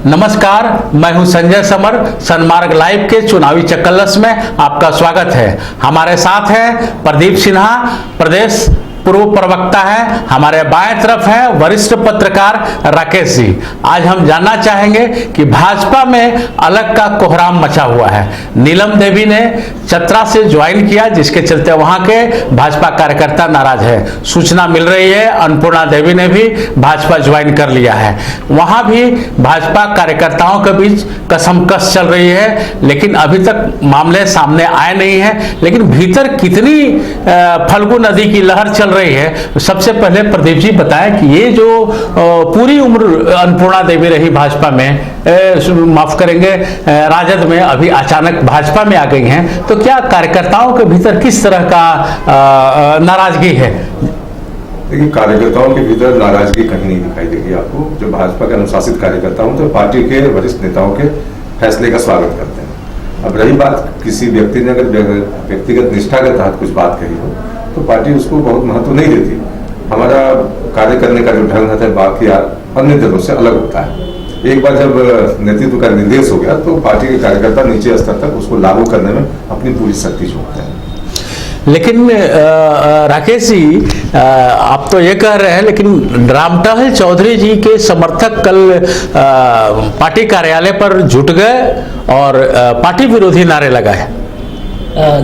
नमस्कार, मैं हूं संजय समर। सन्मार्ग लाइव के चुनावी चक्कलस में आपका स्वागत है। हमारे साथ है प्रदीप सिन्हा, प्रदेश पूर्व प्रवक्ता है। हमारे बाएं तरफ है वरिष्ठ पत्रकार राकेश जी। आज हम जानना चाहेंगे कि भाजपा में अलग का कोहराम मचा हुआ है। नीलम देवी ने चतरा से ज्वाइन किया, जिसके चलते वहां के भाजपा कार्यकर्ता नाराज है। सूचना मिल रही है अन्नपूर्णा देवी ने भी भाजपा ज्वाइन कर लिया है। वहां भी भाजपा कार्यकर्ताओं के बीच कसमकस चल रही है, लेकिन अभी तक मामले सामने आए नहीं है। लेकिन भीतर कितनी फल्गु नदी की लहर चल रही है। सबसे पहले प्रदीप जी बताएं कि ये जो पूरी उम्र अन्नपूर्णा देवी रही भाजपा में, माफ करेंगे राजद में, अभी अचानक भाजपा में आ गई हैं, तो क्या कार्यकर्ताओं के भीतर किस तरह का नाराजगी है? देखिए, कार्यकर्ताओं के भीतर नाराजगी कहीं नहीं दिखाई देगी आपको। जो भाजपा के अनुशासित कार्यकर्ता हूं तो पार्टी के वरिष्ठ नेताओं के फैसले का स्वागत करते हैं। अब रही बात, किसी व्यक्ति ने अगर व्यक्तिगत निष्ठा के तहत कुछ बात कही हो तो पार्टी उसको बहुत महत्व नहीं देती। हमारा कार्य करने का जो ढंग है बाकी अन्य दलों से अलग होता है। एक बार जब नेतृत्व का निर्देश हो गया तो पार्टी के कार्यकर्ता नीचे स्तर तक उसको लागू करने में अपनी पूरी शक्ति झोंकते हैं। लेकिन राकेश जी, आप तो ये कह रहे हैं, लेकिन रामटहल चौधरी जी के समर्थक कल पार्टी कार्यालय पर जुट गए और पार्टी विरोधी नारे लगाए।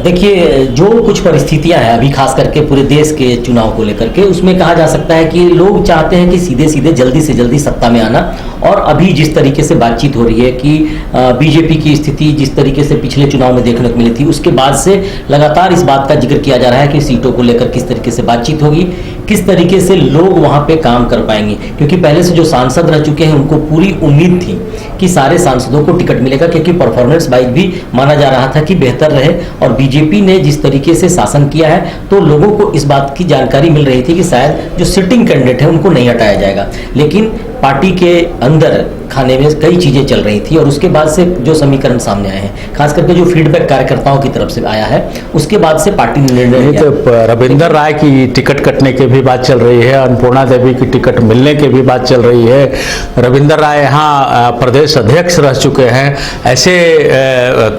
देखिए, जो कुछ परिस्थितियां हैं अभी खास करके पूरे देश के चुनाव को लेकर के, उसमें कहा जा सकता है कि लोग चाहते हैं कि सीधे सीधे जल्दी से जल्दी सत्ता में आना। और अभी जिस तरीके से बातचीत हो रही है कि बीजेपी की स्थिति जिस तरीके से पिछले चुनाव में देखने को मिली थी, उसके बाद से लगातार इस बात का जिक्र किया जा रहा है कि सीटों को लेकर किस तरीके से बातचीत होगी, किस तरीके से लोग वहां पे काम कर पाएंगे। क्योंकि पहले से जो सांसद रह चुके हैं उनको पूरी उम्मीद थी कि सारे सांसदों को टिकट मिलेगा, क्योंकि परफॉर्मेंस वाइज भी माना जा रहा था कि बेहतर रहे। और बीजेपी ने जिस तरीके से शासन किया है तो लोगों को इस बात की जानकारी मिल रही थी कि शायद जो सिटिंग कैंडिडेट है उनको नहीं हटाया जाएगा। लेकिन पार्टी के अंदर खाने में कई चीजें चल रही थी और उसके बाद से जो समीकरण सामने आए हैं, खास करके जो फीडबैक कार्यकर्ताओं की तरफ से आया है, उसके बाद से पार्टी ने निर्णय लिया। तो रविंदर राय की टिकट कटने की भी बात चल रही है, अन्नपूर्णा देवी की टिकट मिलने की भी बात चल रही है। रविंदर राय यहाँ प्रदेश अध्यक्ष रह चुके हैं, ऐसे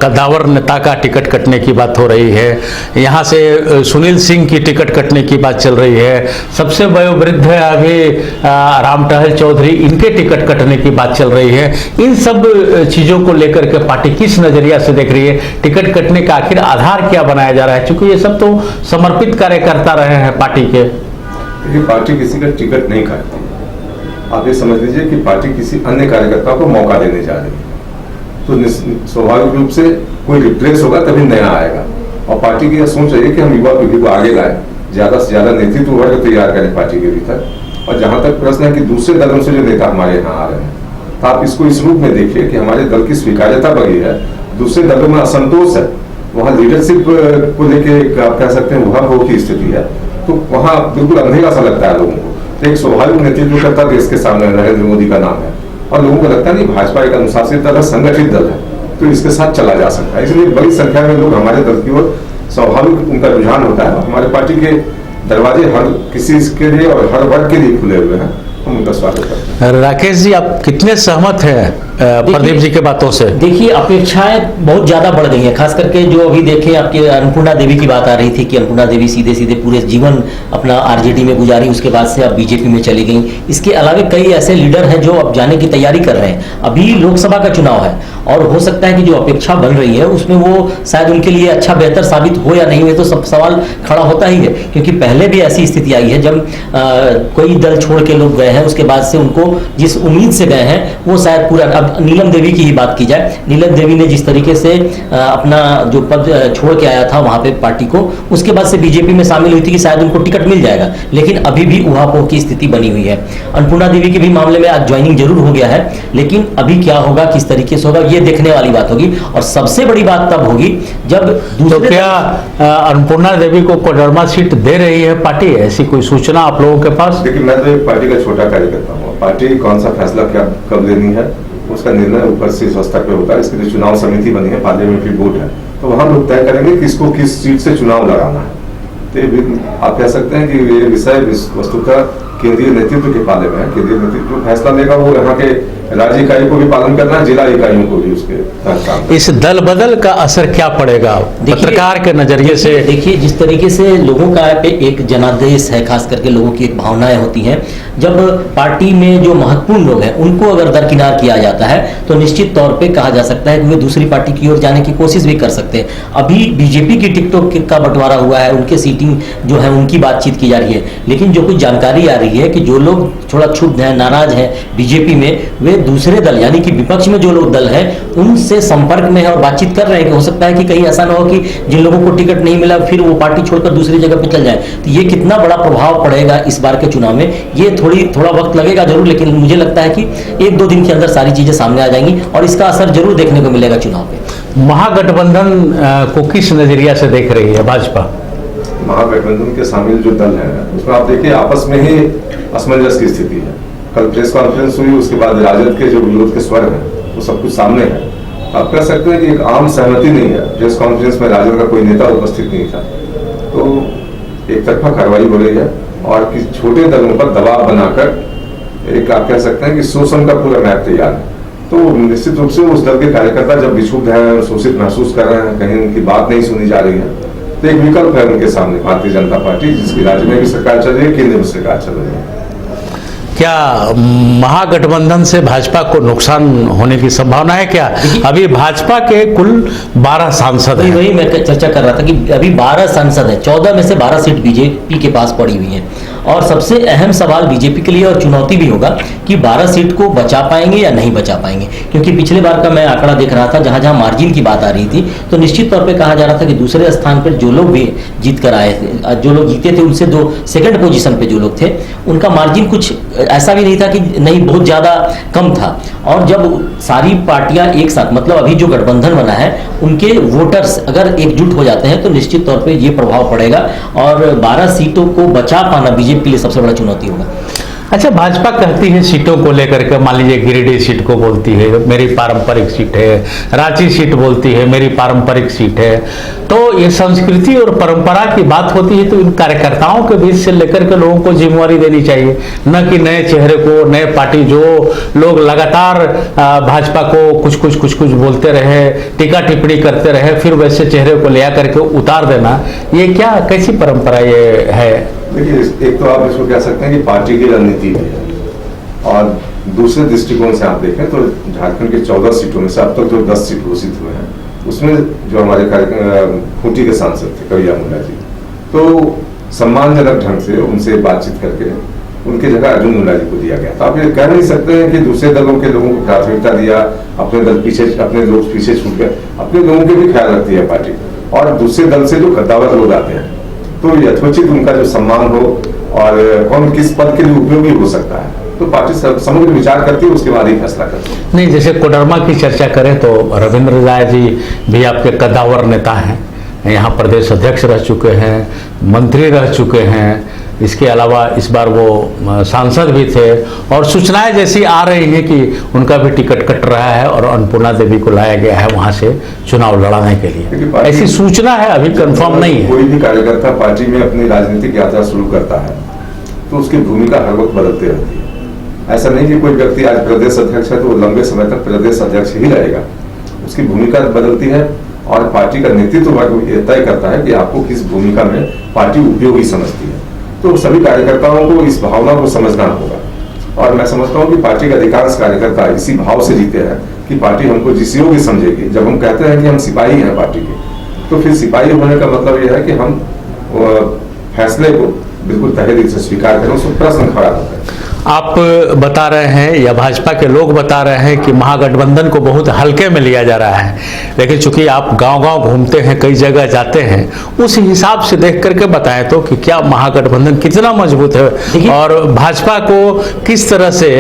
कद्दावर नेता का टिकट कटने की बात हो रही है। यहाँ से सुनील सिंह की टिकट कटने की बात चल रही है। सबसे वयोवृद्ध है अभी रामटहल चौधरी, इनके टिकट कटने की बात चल रही है। इन सब चीजों को लेकर के पार्टी किस नजरिया से देख रही है? टिकट कटने का आखिर आधार क्या बनाया जा रहा है? क्योंकि ये सब तो समर्पित कार्यकर्ता रहे हैं पार्टी के। देखिए, पार्टी किसी का टिकट नहीं काटती। आप ये समझ लीजिए कि पार्टी किसी अन्य कार्यकर्ता को मौका देने जा रही है, तो स्वाभाविक रूप से कोई रिप्लेस होगा तभी नया आएगा। और पार्टी की यह सोच रही है कि हम युवा पीढ़ी को आगे लाए, ज्यादा से ज्यादा नेतृत्व वर्ग तैयार करें पार्टी के भीतर। और जहां तक प्रश्न है कि दूसरे दलों से जो नेता हमारे यहाँ आ रहे हैं, तो आप इसको इस रूप में देखिए कि हमारे दल की स्वीकार्यता बढ़ी है, दूसरे दलों में असंतोष है, वहाँ लीडरशिप को लेके आप कह सकते हैं वहाँ की स्थिति है, तो वहाँ बिल्कुल अंधेरा सा लगता है लोगों को। एक स्वाभाविक नेतृत्व करता देश के सामने नरेंद्र मोदी का नाम है और लोगों को लगता नहीं भाजपा एक अनुशासित दल है, संगठित दल है, तो इसके साथ चला जा सकता है। इसलिए बड़ी संख्या में लोग हमारे दल की ओर स्वाभाविक उनका रुझान होता है। हमारे पार्टी के दरवाजे हर किसी के लिए और हर वर्ग के लिए खुले हुए हैं, हम उनका स्वागत करते हैं। राकेश जी, आप कितने सहमत हैं प्रदीप जी के बातों से? देखिए, अपेक्षाएं बहुत ज्यादा बढ़ गई हैं। खास करके जो अभी देखें, आपके अन्नपूर्णा देवी की बात आ रही थी कि अन्नपूर्णा देवी सीधे सीधे पूरे जीवन अपना आरजेडी में गुजारी, उसके बाद से अब बीजेपी में चली गई। इसके अलावा कई ऐसे लीडर हैं जो अब जाने की तैयारी कर रहे हैं। अभी लोकसभा का चुनाव है और हो सकता है कि जो अपेक्षा बन रही है उसमें वो शायद उनके लिए अच्छा बेहतर साबित हो या नहीं हो, तो सब सवाल खड़ा होता ही है। क्योंकि पहले भी ऐसी स्थिति आई है जब कोई दल छोड़ के लोग गए हैं, उसके बाद से उनको जिस उम्मीद से गए हैं वो शायद पूरा। अब नीलम देवी की ही बात की जाए, नीलम देवी ने जिस तरीके से अपना जो पद छोड़ के आया था वहां पे पार्टी को, उसके बाद से बीजेपी में शामिल हुई थी कि शायद उनको टिकट मिल जाएगा, लेकिन अभी भी उहापोह की स्थिति बनी हुई है। अन्नपूर्णा देवी के भी मामले में आज ज्वाइनिंग जरूर हो गया है, लेकिन अभी क्या होगा, किस तरीके से होगा, ये देखने वाली बात होगी। और सबसे बड़ी बात तब होगी जब तो क्या अन्नपूर्णा देवी को कोडरमा सीट दे रही है पार्टी? ऐसी कोई सूचना आप लोगों के पास? देखिए, मैं तो एक पार्टी का छोटा कार्यकर्ता हूँ। पार्टी कौन सा फैसला क्या कब लेनी है उसका निर्णय ऊपर से स्तर पे होता है। इसके लिए चुनाव समिति बनी है, पार्लियामेंट्री बोर्ड है, तो वहां लोग तय करेंगे किसको किस सीट से चुनाव लड़ाना है। तो आप कह सकते हैं कि ये विषय वस्तु का केंद्रीय नेतृत्व के पाले में है। केंद्रीय नेतृत्व फैसला लेगा, वो यहाँ के राज्य इकाई को भी पालन करना है, जिला इकाइयों को भी उसके तहत काम करना है। इस दल बदल का असर क्या पड़ेगा पत्रकार के नजरिए से? देखिए, जिस तरीके से लोगों का पे एक जनादेश है, खास करके लोगों की एक भावनाएं होती हैं, जब पार्टी में जो महत्वपूर्ण लोग हैं उनको अगर दरकिनार किया जाता है तो निश्चित तौर पे कहा जा सकता है कि वे दूसरी पार्टी की ओर जाने की कोशिश भी कर सकते हैं। अभी बीजेपी की टिकटों का बंटवारा हुआ है, उनके सीटिंग जो है उनकी बातचीत की जा रही है, लेकिन जो कुछ जानकारी आ रही है कि जो लोग थोड़ा क्षुब्ध हैं, नाराज हैं बीजेपी में, वे दूसरे दल यानी कि विपक्ष में जो लोग दल हैं उनसे संपर्क में है और बातचीत कर रहे हैं कि हो सकता है कि कहीं ऐसा ना हो कि जिन लोगों को टिकट नहीं मिला फिर वो पार्टी छोड़कर दूसरी जगह पे चल जाए। तो ये कितना बड़ा प्रभाव पड़ेगा इस बार के चुनाव में, ये थोड़ा वक्त लगेगा जरूर, लेकिन मुझे लगता है कि 1-2 दिन के अंदर सारी चीजें सामने आ जाएंगी और इसका असर जरूर देखने को मिलेगा चुनाव पे। महागठबंधन को किस नजरिया से देख रही है भाजपा? महागठबंधन के शामिल जो दल है उसमें आप देखिए आपस में ही असमंजस की स्थिति है। कल प्रेस कॉन्फ्रेंस हुई, उसके बाद राजद के जो विरोध के स्वर है वो सब कुछ सामने है। आप कह सकते हैं कि एक आम सहमति नहीं है। प्रेस कॉन्फ्रेंस में राजद का कोई नेता उपस्थित नहीं था, तो एक तरफा कार्रवाई हो रही है और कि छोटे दलों पर दबाव बनाकर एक आप कह सकते हैं कि शोषण का पूरा मैप तैयार है। तो निश्चित रूप से उस दल के कार्यकर्ता जब विक्षुब्ध हैं, शोषित महसूस कर रहे हैं, कहीं उनकी बात नहीं सुनी जा रही है, तो एक विकल्प है उनके सामने भारतीय जनता पार्टी, जिसकी राज्य में भी सरकार चल रही है, केंद्र में सरकार चल रही है। क्या महागठबंधन से भाजपा को नुकसान होने की संभावना है क्या? अभी भाजपा के कुल 12 सांसद हैं। वही मैं चर्चा कर रहा था कि अभी 12 सांसद हैं, 14 में से 12 सीट बीजेपी के पास पड़ी हुई हैं और सबसे अहम सवाल बीजेपी के लिए और चुनौती भी होगा कि 12 सीट को बचा पाएंगे या नहीं बचा पाएंगे, क्योंकि पिछले बार का मैं आंकड़ा देख रहा था, जहां जहां मार्जिन की बात आ रही थी तो निश्चित तौर पे कहा जा रहा था कि दूसरे स्थान पर जो लोग भी जीत कर आए थे, जो लोग जीते थे उनसे जो सेकंड पोजीशन पे जो लोग थे उनका मार्जिन कुछ ऐसा भी नहीं था कि नहीं, बहुत ज्यादा कम था। और जब सारी पार्टियां एक साथ, मतलब अभी जो गठबंधन बना है उनके वोटर्स अगर एकजुट हो जाते हैं तो निश्चित तौर पे ये प्रभाव पड़ेगा और 12 सीटों को बचा पाना बीजेपी के लिए सबसे बड़ा चुनौती होगा। अच्छा, भाजपा कहती है सीटों को लेकर के, मान लीजिए गिरिडीह सीट को बोलती है मेरी पारंपरिक सीट है, रांची सीट बोलती है मेरी पारंपरिक सीट है, तो ये संस्कृति और परंपरा की बात होती है तो इन कार्यकर्ताओं के बीच से लेकर के लोगों को जिम्मेवारी देनी चाहिए, न कि नए चेहरे को, नए पार्टी जो लोग लगातार भाजपा को कुछ कुछ बोलते रहे, टीका टिप्पणी करते रहे, फिर वैसे चेहरे को ले करके उतार देना, ये क्या कैसी परंपरा ये है? देखिए, एक तो आप इसको कह सकते हैं कि पार्टी की रणनीति है और दूसरे दृष्टिकोण से आप देखें तो झारखंड की 14 सीटों में से अब तक जो 10 सीट घोषित हुए हैं उसमें जो हमारे खूंटी के सांसद थे करिया मुल्ला जी, तो सम्मानजनक ढंग से उनसे बातचीत करके उनकी जगह अर्जुन मुल्ला जी को दिया गया। तो आप ये कह नहीं सकते हैं कि दूसरे दलों के लोगों को प्राथमिकता दिया, अपने लोग पीछे छूट गए। अपने लोगों के भी ख्याल रखती है पार्टी और दूसरे दल से जो गद्दावर लोग आते हैं तो यथोचित उनका जो सम्मान हो और कौन किस पद के लिए उपयोगी हो सकता है, तो पार्टी समग्र विचार करती है, उसके बाद ही फैसला करती है। नहीं, जैसे कोडरमा की चर्चा करें तो रविंद्र राय जी भी आपके कद्दावर नेता हैं, यहाँ प्रदेश अध्यक्ष रह चुके हैं, मंत्री रह चुके हैं, इसके अलावा इस बार वो सांसद भी थे और सूचनाएं जैसी आ रही हैं कि उनका भी टिकट कट रहा है और अन्नपूर्णा देवी को लाया गया है वहां से चुनाव लड़ाने के लिए। ऐसी सूचना है, अभी कंफर्म नहीं है। कोई भी कार्यकर्ता पार्टी में अपनी राजनीतिक यात्रा शुरू करता है तो उसकी भूमिका हर वक्त बदलती रहती है। ऐसा नहीं कि कोई व्यक्ति आज प्रदेश अध्यक्ष है तो वो लंबे समय तक प्रदेश अध्यक्ष ही रहेगा, उसकी भूमिका बदलती है और पार्टी का नेतृत्व तय करता है कि आपको किस भूमिका में पार्टी उपयोगी समझती है। तो सभी कार्यकर्ताओं को इस भावना को समझना होगा और मैं समझता हूँ कि पार्टी के अधिकांश कार्यकर्ता इसी भाव से जीते हैं कि पार्टी हमको जिस योग्य समझेगी। जब हम कहते हैं कि हम सिपाही हैं पार्टी के, तो फिर सिपाही होने का मतलब यह है कि हम फैसले को बिल्कुल तहे दिल से स्वीकार करें, उसको प्रश्न खड़ा होता है। आप बता रहे हैं या भाजपा के लोग बता रहे हैं कि महागठबंधन को बहुत हल्के में लिया जा रहा है, लेकिन चूंकि आप गांव-गांव घूमते हैं, कई जगह जाते हैं, उस हिसाब से देख करके बताएं तो कि क्या महागठबंधन कितना मजबूत है और भाजपा को किस तरह से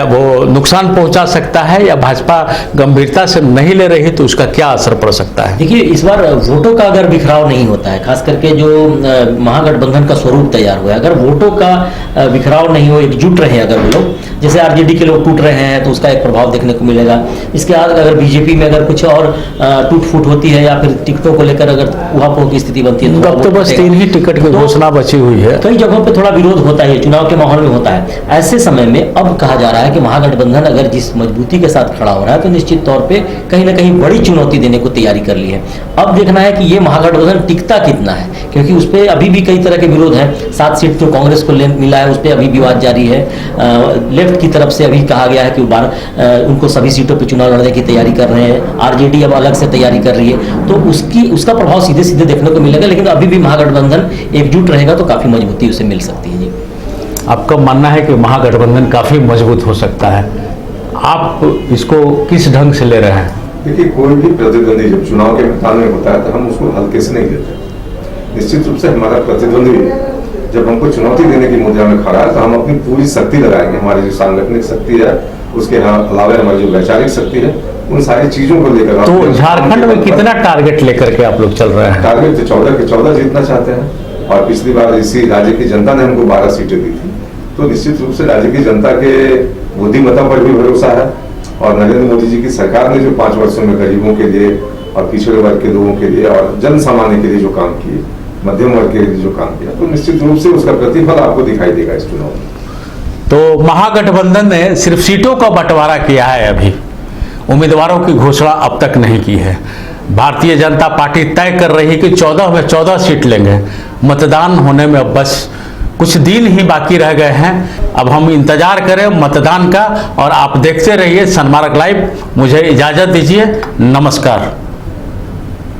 वो नुकसान पहुंचा सकता है या भाजपा गंभीरता से नहीं ले रही तो उसका क्या असर पड़ सकता है? देखिए, इस बार वोटों का अगर बिखराव नहीं होता है, खास करके जो महागठबंधन का स्वरूप तैयार हुआ है, अगर वोटों का बिखराव नहीं हो, एकजुट जुट रहे हैं अगर वो लोग, जैसे आरजेडी के लोग टूट रहे हैं तो उसका एक प्रभाव देखने को मिलेगा। इसके बाद अगर बीजेपी में अगर कुछ और टूट फूट होती है या फिर टिकटों को लेकर अगर उहापोह की स्थिति बनती है अब तो बस 3 ही टिकट की घोषणा बची हुई है। कई जगहों पे थोड़ा विरोध होता है, चुनाव के माहौल में होता है। ऐसे समय में अब कहा जा रहा है कि महागठबंधन अगर जिस मजबूती के साथ खड़ा हो रहा है तो निश्चित तौर पे कहीं ना कहीं बड़ी चुनौती देने को तैयारी कर ली है। अब देखना है कि ये महागठबंधन टिकता कितना है, क्योंकि उस पर अभी भी कई तरह के विरोध हैं। 7 सीट जो कांग्रेस को मिला है उस पर अभी विवाद जारी है। लेफ्ट की तरफ से अभी कहा गया है कि उनको सभी सीटों पर चुनाव लड़ने की तैयारी कर रहे हैं। आरजेडी अब अलग से तैयारी कर रही है, तो उसका प्रभाव सीधे सीधे देखने को मिलेगा। लेकिन अभी भी महागठबंधन एकजुट रहेगा तो काफी मजबूती उसे मिल सकती है। जी, आपका मानना है कि महागठबंधन काफी मजबूत हो सकता है, आप इसको किस ढंग से ले रहे हैं? देखिए, कोई भी प्रतिद्वंदी जब चुनाव के मैदान में होता है तो हम उसको हल्के से नहीं लेते। निश्चित रूप से हमारा प्रतिद्वंदी जब हमको चुनौती देने की मुद्रा में खड़ा है तो हम अपनी पूरी शक्ति लगाएंगे। हमारी जो सांगठनिक शक्ति है, उसके अलावा हमारी जो वैचारिक शक्ति है, उन सारी चीजों को लेकर। तो झारखंड में कितना टारगेट लेकर के आप लोग चल रहे हैं? टारगेट तो 14 के 14 जीतना चाहते हैं, और पिछली बार इसी राज्य की जनता ने हमको 12 सीटें दी थी। तो निश्चित रूप से राज्य की जनता के बुद्धिमत्ता पर भी भरोसा है, और नरेंद्र मोदी जी की सरकार ने जो 5 वर्षों में गरीबों के लिए और पिछड़े वर्ग के लोगों के लिए और जन सामान्य के लिए जो काम किए, मध्यम वर्ग के लिए जो काम किया, तो निश्चित रूप से उसका प्रतिफल आपको दिखाई देगा इस चुनाव में। तो महागठबंधन ने सिर्फ सीटों का बंटवारा किया है, अभी उम्मीदवारों की घोषणा अब तक नहीं की है। भारतीय जनता पार्टी तय कर रही है कि 14 में 14 सीट लेंगे। मतदान होने में अब बस कुछ दिन ही बाकी रह गए हैं। अब हम इंतजार करें मतदान का, और आप देखते रहिए सनमार्ग लाइव। मुझे इजाजत दीजिए, नमस्कार।